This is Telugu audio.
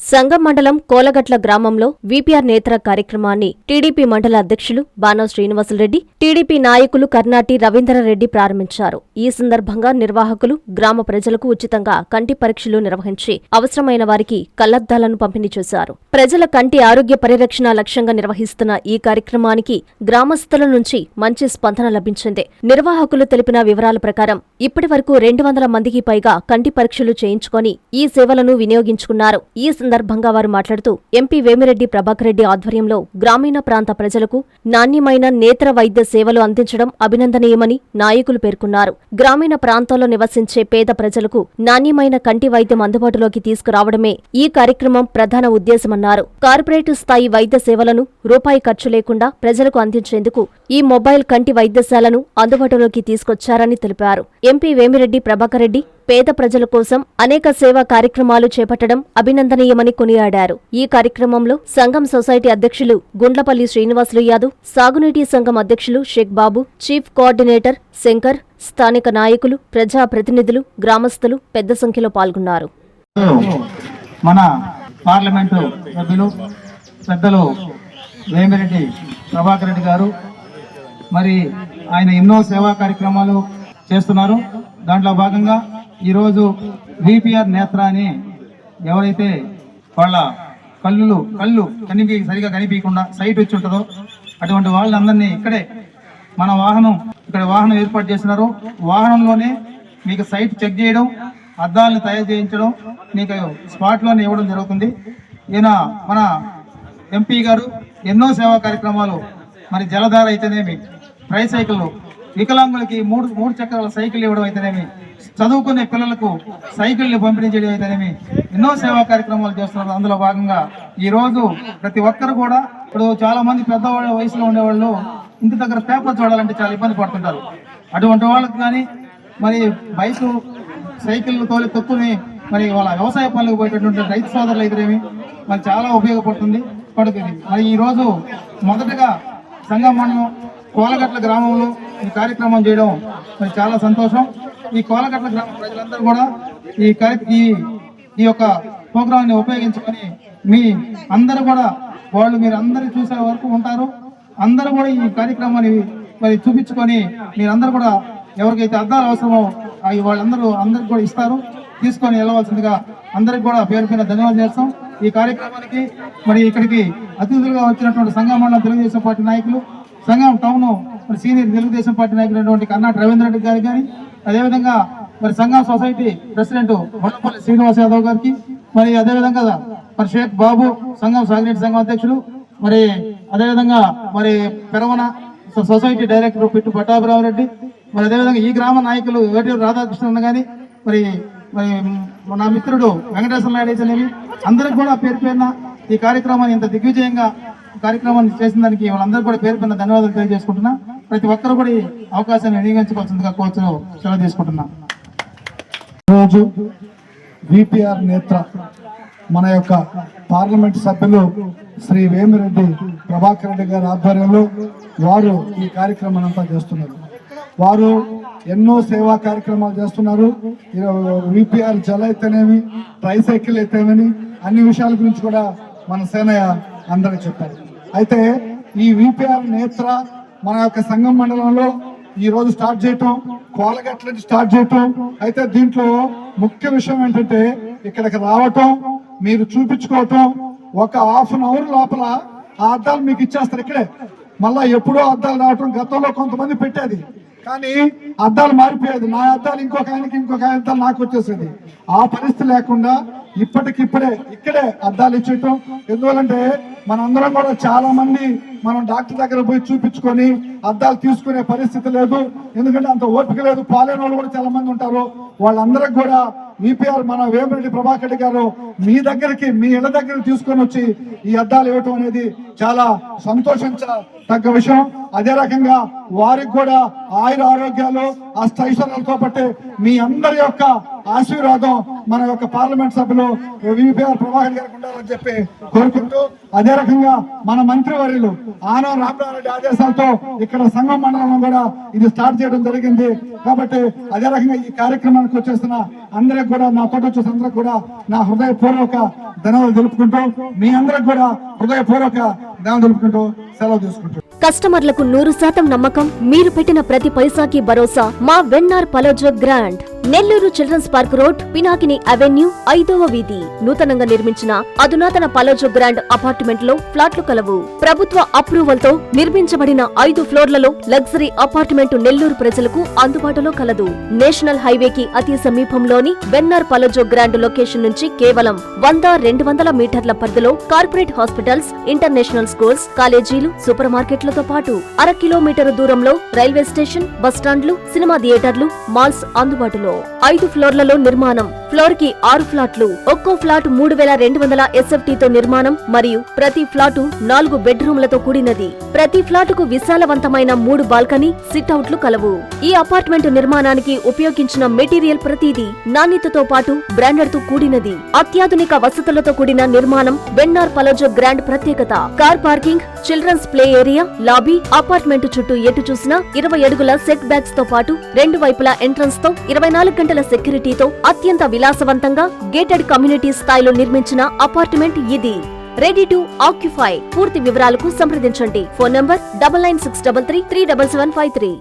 సంగం మండలం కోలగట్ల గ్రామంలో వీపీఆర్ నేత్ర కార్యక్రమాన్ని టీడీపీ మండల అధ్యక్షులు బాణా శ్రీనివాసులరెడ్డి, టీడీపీ నాయకులు కర్నాటి రవీంద్రరెడ్డి ప్రారంభించారు. ఈ సందర్భంగా నిర్వాహకులు గ్రామ ప్రజలకు ఉచితంగా కంటి పరీక్షలు నిర్వహించి అవసరమైన వారికి కళ్లద్దాలను పంపిణీ చేశారు. ప్రజల కంటి ఆరోగ్య పరిరక్షణ లక్ష్యంగా నిర్వహిస్తున్న ఈ కార్యక్రమానికి గ్రామస్తుల నుంచి మంచి స్పందన లభించింది. నిర్వాహకులు తెలిపిన వివరాల ప్రకారం ఇప్పటి వరకు 200 మందికి పైగా కంటి పరీక్షలు చేయించుకొని ఈ సేవలను వినియోగించుకున్నారు. ఈ సందర్భంగా వారు మాట్లాడుతూ ఎంపీ వేమిరెడ్డి ప్రభాకర్ రెడ్డి ఆధ్వర్యంలో గ్రామీణ ప్రాంత ప్రజలకు నాణ్యమైన నేత్ర వైద్య సేవలు అందించడం అభినందనీయమని నాయకులు పేర్కొన్నారు. గ్రామీణ ప్రాంతాల్లో నివసించే పేద ప్రజలకు నాణ్యమైన కంటి వైద్యం అందుబాటులోకి తీసుకురావడమే ఈ కార్యక్రమం ప్రధాన ఉద్దేశమన్నారు. కార్పొరేట్ స్థాయి వైద్య సేవలను రూపాయి ఖర్చు లేకుండా ప్రజలకు అందించేందుకు ఈ మొబైల్ కంటి వైద్యశాలను అందుబాటులోకి తీసుకొచ్చారని తెలిపారు. ఎంపీ వేమిరెడ్డి ప్రభాకర్ రెడ్డి పేద ప్రజల కోసం అనేక సేవా కార్యక్రమాలు చేపట్టడం అభినందనీయమని కొనియాడారు. ఈ కార్యక్రమంలో సంఘం సొసైటీ అధ్యక్షులు గుండ్లపల్లి శ్రీనివాసులు యాదవ్, సాగునీటి సంఘం అధ్యక్షులు షేక్ బాబు, చీఫ్ కోఆర్డినేటర్ శంకర్, స్థానిక నాయకులు, ప్రజా ప్రతినిధులు, గ్రామస్తులు పెద్ద సంఖ్యలో పాల్గొన్నారు. మన పార్లమెంటు సభ్యులు పెద్దలు వేమిరెడ్డి ప్రభాకర్ రెడ్డి గారు మరి ఆయన ఎన్నో సేవా కార్యక్రమాలు చేస్తున్నారు. దాంట్లో భాగంగా ఈరోజు వీపీఆర్ నేత్ర అని ఎవరైతే వాళ్ళ కళ్ళు సరిగా కనిపించకుండా సైట్ వచ్చి ఉంటుందో అటువంటి వాళ్ళందరినీ ఇక్కడే మన వాహనం ఏర్పాటు చేస్తున్నారు. వాహనంలోనే మీకు సైట్ చెక్ చేయడం, అద్దాలను తయారు చేయించడం మీకు స్పాట్లోనే ఇవ్వడం జరుగుతుంది. ఈయన మన ఎంపీ గారు ఎన్నో సేవా కార్యక్రమాలు మరి జలధార అయితేనేమి, ట్రైసైకిళ్ళు, వికలాంగులకి మూడు చక్రాల సైకిల్ ఇవ్వడం అయితేనేమి, చదువుకునే పిల్లలకు సైకిళ్లు పంపిణీ చేయడం అయితేనేమి ఎన్నో సేవా కార్యక్రమాలు చేస్తున్నారు. అందులో భాగంగా ఈ రోజు ప్రతి ఒక్కరు కూడా ఇప్పుడు చాలా మంది పెద్ద వయసులో ఉండేవాళ్ళు ఇంటి దగ్గర పేపర్ చూడాలంటే చాలా ఇబ్బంది పడుతుంటారు. అటువంటి వాళ్ళకి కానీ మరి బైకు సైకిల్ తొక్కుని మరి వాళ్ళ వ్యవసాయ పనులకు పోయేటటువంటి రైతు సోదరులు అయితేనేమి మరి చాలా ఉపయోగపడుతుంది. మరి ఈ రోజు మొదటగా సంగం మండలం కోలగట్ల గ్రామంలో ఈ కార్యక్రమం చేయడం మరి చాలా సంతోషం. ఈ కోలగట్ల గ్రామ ప్రజలందరూ కూడా ఈ యొక్క ప్రోగ్రాంని ఉపయోగించుకొని మీ అందరూ కూడా మీరు అందరూ చూసే వరకు ఉంటారు. అందరూ కూడా ఈ కార్యక్రమాన్ని మరి చూపించుకొని మీరందరూ కూడా ఎవరికైతే అద్దాలు అవసరమో అందరికి కూడా ఇస్తారు. తీసుకొని వెళ్ళవలసిందిగా అందరికి కూడా పేరు పైన ధన్యవాదాలు చేస్తాం. ఈ కార్యక్రమానికి మరి ఇక్కడికి అతిథులుగా వచ్చినటువంటి సంఘం మండలం తెలుగుదేశం పార్టీ నాయకులు, సంఘం టౌన్ మరి సీనియర్ తెలుగుదేశం పార్టీ నాయకులైనటువంటి కర్నాటి రవీంద్రరెడ్డి గారికి కానీ, అదేవిధంగా మరి సంఘం సొసైటీ ప్రెసిడెంట్ గుండ్లపల్లి శ్రీనివాస్ యాదవ్ గారికి, మరి అదేవిధంగా మరి షేక్ బాబు సంఘం సాగునీటి సంఘం అధ్యక్షులు, మరి అదేవిధంగా మరి పెరవన సొసైటీ డైరెక్టర్ పిట్టు పట్టాభిరావు రెడ్డి, మరి అదేవిధంగా ఈ గ్రామ నాయకులు వేటూరు రాధాకృష్ణ కానీ, మరి నా మిత్రుడు వెంకటేశ్వర నాయుడు అయితేనేమి అందరికి కూడా పేరు పేరున ఈ కార్యక్రమాన్ని ఇంత దిగ్విజయంగా కార్యక్రమాన్ని చేసిన దానికి వాళ్ళందరూ కూడా పేరు పైన ధన్యవాదాలు తెలియజేసుకుంటున్నా. ప్రతి ఒక్కరు కూడా ఈ అవకాశాన్ని వినియోగించుకోవాల్సిందిగా కోర్టులో సెలవు తీసుకుంటున్నా. రోజు వీపీఆర్ నేత్ర మన యొక్క పార్లమెంట్ సభ్యులు శ్రీ వేమిరెడ్డి ప్రభాకర్ రెడ్డి గారి ఆధ్వర్యంలో వారు ఈ కార్యక్రమం అంతా చేస్తున్నారు. వారు ఎన్నో సేవా కార్యక్రమాలు చేస్తున్నారు. వీపీఆర్ జల అయితేనేమి, ట్రైసైకిల్ అయితేనేమి అన్ని విషయాల గురించి కూడా మన సేనయ్య అందరికి చెప్పారు. అయితే ఈ వీపీఆర్ నేత్ర మన యొక్క సంఘం మండలంలో ఈ రోజు స్టార్ట్ చేయటం, కోలగట్ల నుంచి స్టార్ట్ చేయటం. అయితే దీంట్లో ముఖ్య విషయం ఏంటంటే ఇక్కడికి రావటం, మీరు చూపించుకోవటం, ఒక హాఫ్ అన్ అవర్ లోపల ఆ అద్దాలు మీకు ఇచ్చేస్తారు. ఇక్కడే మళ్ళా ఎప్పుడో అద్దాలు రావటం గతంలో కొంతమంది పెట్టేది, కానీ అద్దాలు మారిపోయేది. నా అద్దాలు ఇంకొక అద్దాలు నాకు వచ్చేసేది. ఆ పరిస్థితి లేకుండా ఇప్పటికిప్పుడే ఇక్కడే అద్దాలు ఇచ్చేయటం. ఎందువల్లంటే మనందరం కూడా చాలా మంది మనం డాక్టర్ దగ్గర పోయి చూపించుకొని అద్దాలు తీసుకునే పరిస్థితి లేదు. ఎందుకంటే అంత ఓపిక లేదు. పాలేని వాళ్ళు కూడా చాలా మంది ఉంటారు. వాళ్ళందరికి కూడా వీపీఆర్ మన వేమిరెడ్డి ప్రభాకర్ రెడ్డి గారు మీ దగ్గరికి, మీ ఇళ్ల దగ్గర తీసుకొని వచ్చి ఈ అద్దాలు ఇవ్వటం అనేది చాలా సంతోషించదగ్గ విషయం. అదే రకంగా వారికి కూడా ఆయుర ఆరోగ్యాలు, అష్టైశ్వర్యాలతో పాటు మీ అందరి యొక్క ఆశీర్వాదం మన యొక్క పార్లమెంట్ సభ్యులు విపిఆర్ ప్రభాకర్ గారికి ఉండాలని చెప్పి కోరుకుంటూ, అదే రకంగా మన మంత్రివర్యులు ఆనం రామనారెడ్డి ఆదేశాలతో ఇక్కడ సంఘం మండలంలో కూడా ఇది స్టార్ట్ చేయడం జరిగింది. కాబట్టి అదే రకంగా ఈ కార్యక్రమానికి వచ్చేసిన అందరికి కూడా, నా తోట వచ్చేసిన అందరికి కూడా నా హృదయపూర్వక ధన్యవాదాలు తెలుపుకుంటూ, మీ అందరికి కూడా హృదయపూర్వక ధన్యవాదాలు తెలుపుకుంటూ సెలవు తీసుకుంటూ, కస్టమర్లకు 100% నమ్మకం, మీరు పెట్టిన ప్రతి పైసాకి భరోసా మా VNR పలోజో grand. Nellore children's park road, Pinakini avenue, 5వ వీధి. నూతనంగా నిర్మించిన అధునాతన పలోజో గ్రాండ్ అపార్ట్మెంట్ లో ఫ్లాట్లు కలవు. ప్రభుత్వ అప్రూవల్ తో నిర్మించబడిన 5 ఫ్లోర్లలో లగ్జరీ అపార్ట్మెంట్ నెల్లూరు ప్రజలకు అందుబాటులో కలదు. నేషనల్ హైవేకి అతి సమీపంలోని వెన్నార్ పలోజో గ్రాండ్ లొకేషన్ నుంచి కేవలం 100-200 మీటర్ల పరిధిలో కార్పొరేట్ హాస్పిటల్స్, ఇంటర్నేషనల్ స్కూల్స్, కాలేజీలు, సూపర్ మార్కెట్లతో పాటు 1/2 కిలోమీటర్ దూరంలో రైల్వే స్టేషన్, బస్టాండ్లు, సినిమా థియేటర్లు, మాల్స్ అందుబాటులో. 5 ఫ్లోర్లలో నిర్మాణం. ఫ్లోర్ కి 6 ఫ్లాట్లు. ఒక్కో ఫ్లాట్ 3200 SFT తో నిర్మాణం మరియు ప్రతి ఫ్లాటు 4 బెడ్రూమ్లతో కూడినది. ప్రతి ఫ్లాటుకు విశాలవంతమైన 3 బాల్కనీ, సిట్అవుట్లు కలవు. ఈ అపార్ట్మెంట్ నిర్మాణానికి ఉపయోగించిన మెటీరియల్ ప్రతిదీ నాణ్యతతో పాటు బ్రాండెడ్ తో కూడినది. అత్యాధునిక వసతులతో కూడిన నిర్మాణం వెన్నార్ పలోజో గ్రాండ్ ప్రత్యేకత. Car parking, children's play area, lobby, apartment చుట్టూ ఎటు చూసినా 20 అడుగుల సెట్ బ్యాక్స్ తో పాటు 2 వైపులా ఎంట్రన్స్ తో 24 గంటల సెక్యూరిటీతో అత్యంత విలాసవంతంగా గేటెడ్ కమ్యూనిటీ స్థాయిలో నిర్మించిన అపార్ట్మెంట్ ఇది. Ready to occupy. పూర్తి వివరాలకు సంప్రదించండి. Phone number 9963337753.